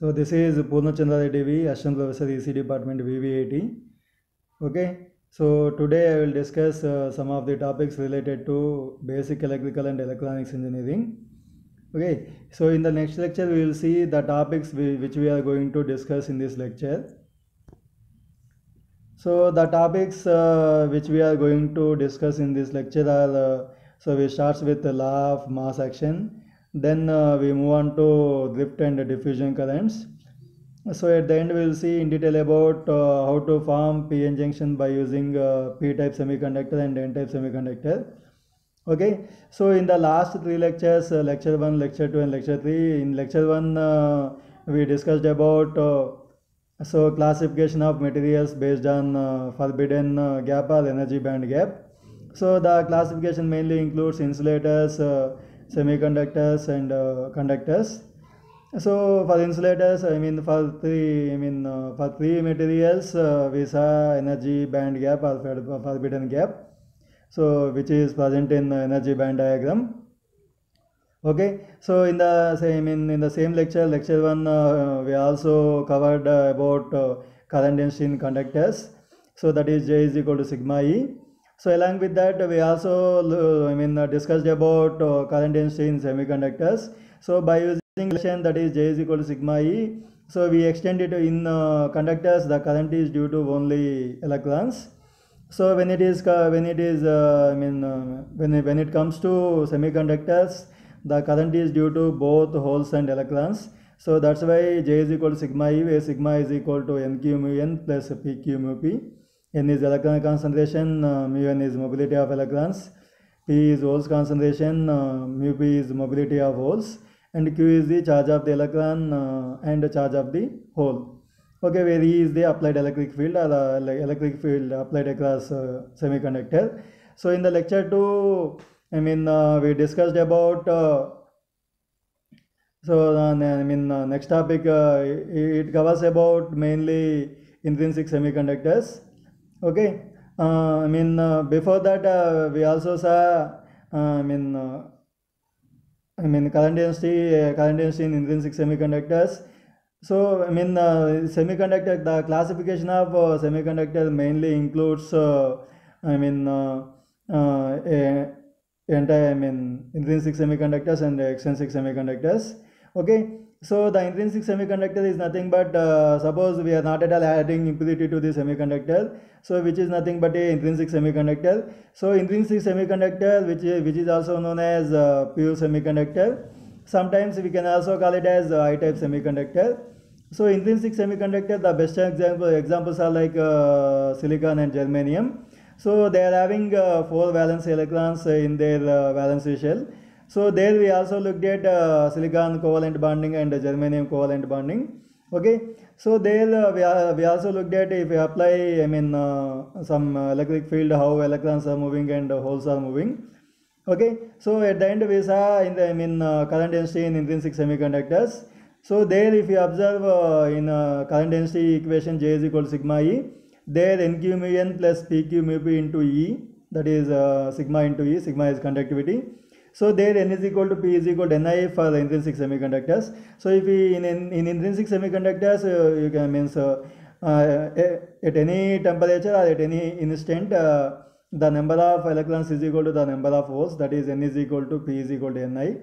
So this is Purnachandra Reddy V, Assistant Professor EC Department VVIT. Okay, so today I will discuss some of the topics related to basic electrical and electronics engineering. Okay, so in the next lecture we will see the topics which we are going to discuss in this lecture. So the topics which we are going to discuss in this lecture are so we starts with the law of mass action, then we move on to drift and diffusion currents. So at the end we will see in detail about how to form p-n junction by using p-type semiconductor and n-type semiconductor. Okay, so in the last three lectures, lecture 1, lecture 2 and lecture 3, in lecture 1 we discussed about so classification of materials based on forbidden gap or energy band gap. So the classification mainly includes insulators, semiconductors and conductors. So for insulators, for three materials, we saw energy band gap or forbidden gap. So which is present in energy band diagram. Okay, so in the same lecture 1, we also covered about current density in conductors. So that is J is equal to sigma E. So along with that, we also discussed about current density in semiconductors. So by using relation, that is J is equal to sigma E, so we extend it in conductors. The current is due to only electrons. So when it comes to semiconductors, the current is due to both holes and electrons. So that's why J is equal to sigma E, where sigma is equal to NQ mu N plus PQ mu P. N is electron concentration, mu N is mobility of electrons, P is holes concentration, mu P is mobility of holes, and Q is the charge of the electron and charge of the hole. Okay, where E is the applied electric field or electric field applied across semiconductor. So in the lecture 2, we discussed about next topic, it covers about mainly intrinsic semiconductors. Okay, before that we also saw current density in intrinsic semiconductors. So semiconductor, the classification of semiconductor mainly includes intrinsic semiconductors and extrinsic semiconductors. Okay, so the intrinsic semiconductor is nothing but suppose we are not at all adding impurity to the semiconductor, so which is nothing but a intrinsic semiconductor. So intrinsic semiconductor, which is also known as pure semiconductor. Sometimes we can also call it as I-type semiconductor. So intrinsic semiconductor, the best examples are like silicon and germanium. So they are having 4 valence electrons in their valency shell. So there we also looked at silicon covalent bonding and germanium covalent bonding. Okay, so there we also looked at if we apply some electric field, how electrons are moving and holes are moving. Okay, so at the end we saw in the current density in intrinsic semiconductors. So there if you observe in current density equation, J is equal to sigma E, there NQ mu N plus PQ mu P into E, that is sigma into E, sigma is conductivity. So there N is equal to P is equal to Ni for the intrinsic semiconductors. So if we in intrinsic semiconductors, you can at any temperature or at any instant, the number of electrons is equal to the number of holes, that is N is equal to P is equal to Ni.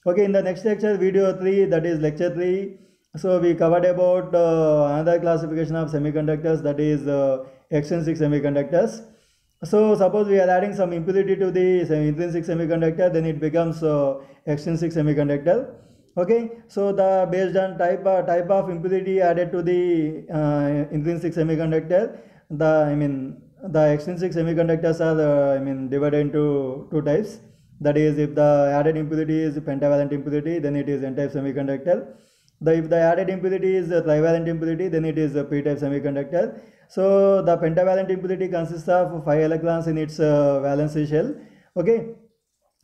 Okay, in the next lecture, video 3, that is lecture 3, so we covered about another classification of semiconductors, that is extrinsic semiconductors. So suppose we are adding some impurity to the intrinsic semiconductor, then it becomes extrinsic semiconductor. Okay, so the based on type of impurity added to the intrinsic semiconductor, the extrinsic semiconductors are divided into 2 types. That is, if the added impurity is pentavalent impurity, then it is n-type semiconductor. If the added impurity is trivalent impurity, then it is a p-type semiconductor. So the pentavalent impurity consists of 5 electrons in its valency shell. Okay,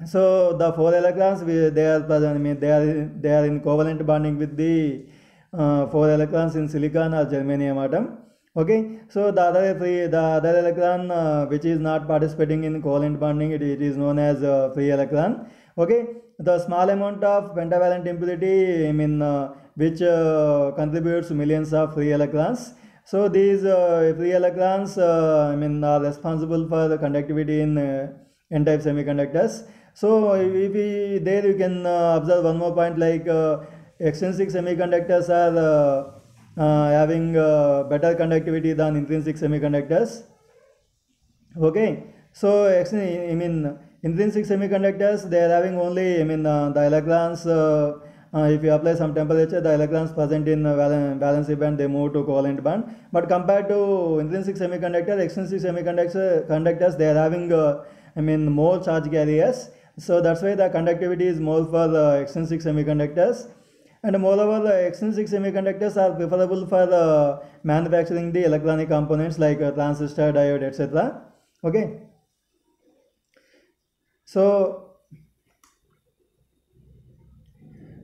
so the 4 electrons they are in covalent bonding with the 4 electrons in silicon or germanium atom. Okay, so the other electron which is not participating in covalent bonding, it is known as free electron. Okay, the small amount of pentavalent impurity, I mean, which contributes millions of free electrons. So these free electrons, I mean, are responsible for the conductivity in n-type semiconductors. So if we there you can observe one more point, like extrinsic semiconductors are having better conductivity than intrinsic semiconductors. Okay, so I mean, intrinsic semiconductors, they are having only, I mean, the electrons, if you apply some temperature, the electrons present in valency band, they move to covalent band. But compared to intrinsic semiconductors, extrinsic semiconductors, they are having, I mean, more charge carriers. So that's why the conductivity is more for the extrinsic semiconductors. And moreover, the extrinsic semiconductors are preferable for manufacturing the electronic components like transistor, diode, etc. Okay. So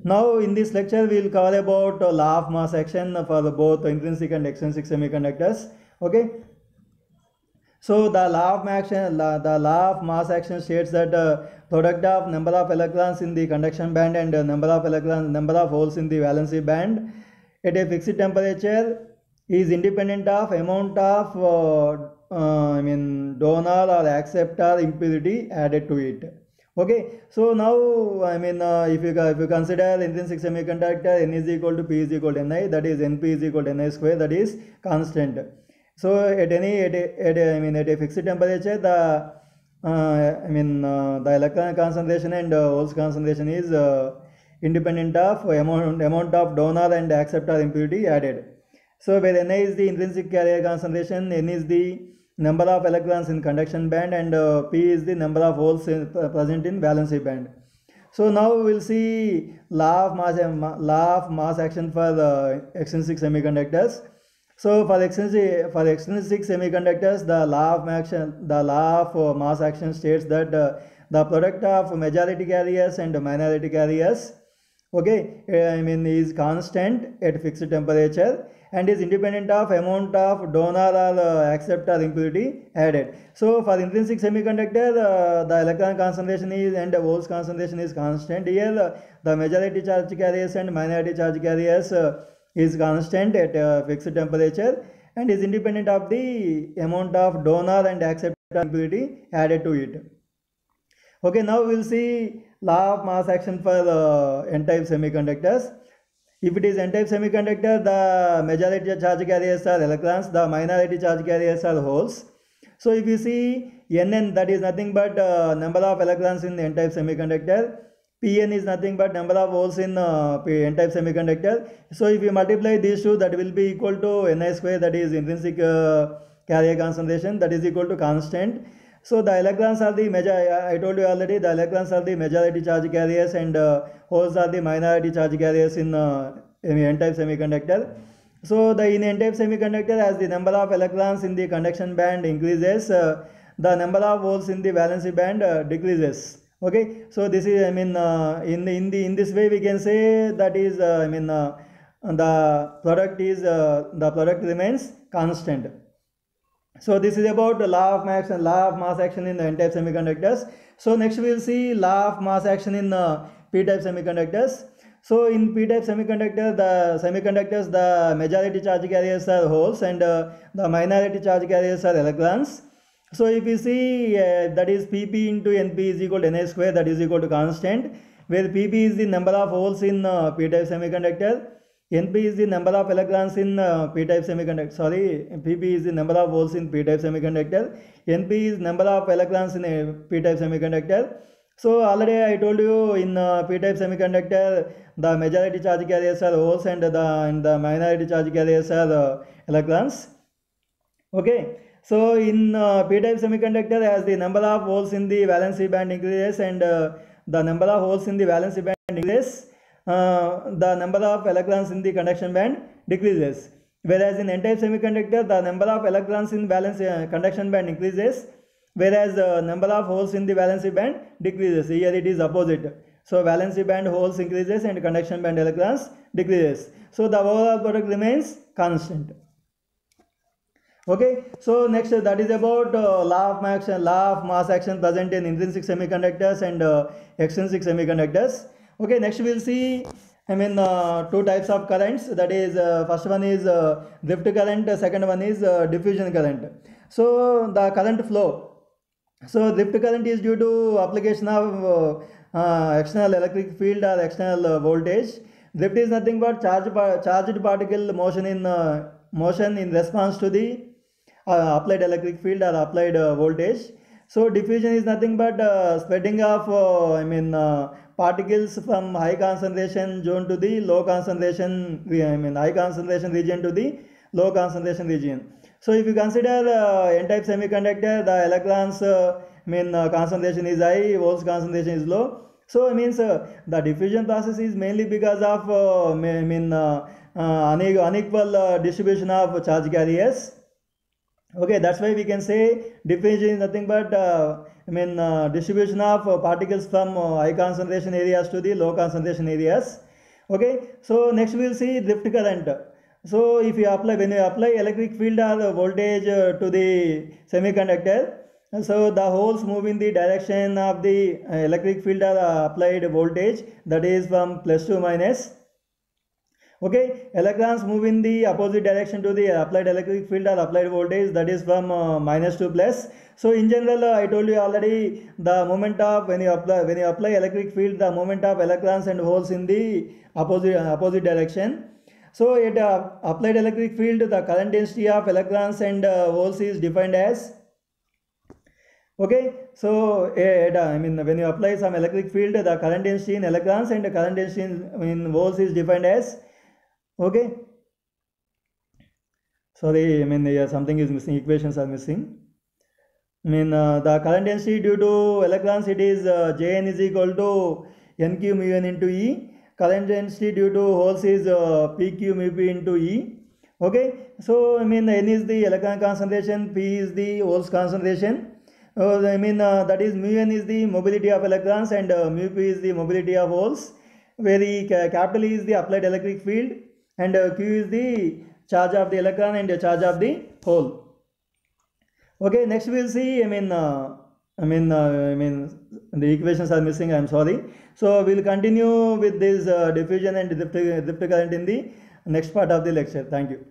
now in this lecture we will cover about law of mass action for both intrinsic and extrinsic semiconductors. Okay. So the law of mass action states that product of number of electrons in the conduction band and number of holes in the valency band at a fixed temperature is independent of amount of I mean, donor or acceptor impurity added to it. Okay, so now, I mean, if you consider intrinsic semiconductor, N is equal to P is equal to Ni, that is Np is equal to Ni square, that is constant. So at a fixed temperature, the the electron concentration and holes concentration is independent of amount of donor and acceptor impurity added. So where Ni is the intrinsic carrier concentration, N is the number of electrons in conduction band, and P is the number of holes present in valency band. So now we will see law of mass action for the extrinsic semiconductors. So for extrinsic semiconductors, the law of mass action states that the product of majority carriers and minority carriers, okay, I mean, is constant at fixed temperature and is independent of amount of donor or acceptor impurity added. So for intrinsic semiconductor, the electron concentration is and the holes concentration is constant. Here the majority charge carriers and minority charge carriers is constant at fixed temperature and is independent of the amount of donor and acceptor impurity added to it. Okay, now we will see law of mass action for n-type semiconductors. If it is n-type semiconductor, the majority charge carriers are electrons, the minority charge carriers are holes. So if you see Nn, that is nothing but number of electrons in n-type semiconductor. Pn is nothing but number of holes in n-type semiconductor. So if you multiply these two, that will be equal to Ni square, that is intrinsic carrier concentration, that is equal to constant. So the electrons are the I told you already, the electrons are the majority charge carriers and holes are the minority charge carriers in n-type semiconductor. So in n-type semiconductor, as the number of electrons in the conduction band increases, the number of holes in the valency band decreases. Okay, so this is, I mean, in this way we can say that is, the product remains constant. So this is about the law of mass action in the n-type semiconductors. So next we will see law of mass action in p-type semiconductors. So in p-type semiconductor, the majority charge carriers are holes and the minority charge carriers are electrons. So if you see that is Pp into Np is equal to Ni square, that is equal to constant, where Pp is the number of holes in p-type semiconductor, Np is the number of electrons in p-type semiconductor, Pp is the number of holes in p-type semiconductor, Np is number of electrons in a p-type semiconductor. So already I told you in p-type semiconductor, the majority charge carriers are holes and the minority charge carriers are electrons. Okay. So in p-type semiconductor, as the number of holes in the valency band increases and the number of holes in the valency band increases, the number of electrons in the conduction band decreases. Whereas in n-type semiconductor, the number of electrons in conduction band increases, whereas the number of holes in the valency band decreases. Here it is opposite. So valency band holes increases and conduction band electrons decreases. So the overall product remains constant. Okay, so next that is about law of mass action present in intrinsic semiconductors and extrinsic semiconductors. Okay, next we'll see, two types of currents. That is, first one is drift current, second one is diffusion current. So the current flow. So drift current is due to application of external electric field or external voltage. Drift is nothing but charged particle motion in response to the applied electric field or applied voltage. So diffusion is nothing but spreading of particles from high concentration zone to the low concentration, high concentration region to the low concentration region. So if you consider n-type semiconductor, the electrons concentration is high, holes concentration is low. So it means the diffusion process is mainly because of unequal distribution of charge carriers. Okay, that's why we can say diffusion is nothing but distribution of particles from high concentration areas to the low concentration areas. Okay, so next we will see drift current. So if you apply, when you apply electric field or voltage to the semiconductor, so the holes move in the direction of the electric field or applied voltage, that is from plus to minus. Okay, electrons move in the opposite direction to the applied electric field or applied voltage, that is from minus to plus. So in general, I told you already, the moment of when you apply electric field, the moment of electrons and holes in the opposite direction. So at applied electric field, the current density of electrons and holes is defined as. Okay, so when you apply some electric field, the current density in electrons and the current density in holes is defined as. Okay, sorry, something is missing, equations are missing. The current density due to electrons, it is Jn is equal to nq mu n into E. Current density due to holes is pq mu p into E. Okay, so n is the electron concentration, p is the holes concentration. That is mu n is the mobility of electrons and mu p is the mobility of holes, where the capital E is the applied electric field and q is the charge of the electron and the charge of the hole. Okay, next we will see, the equations are missing, I am sorry. So we will continue with this diffusion and drift current in the next part of the lecture. Thank you.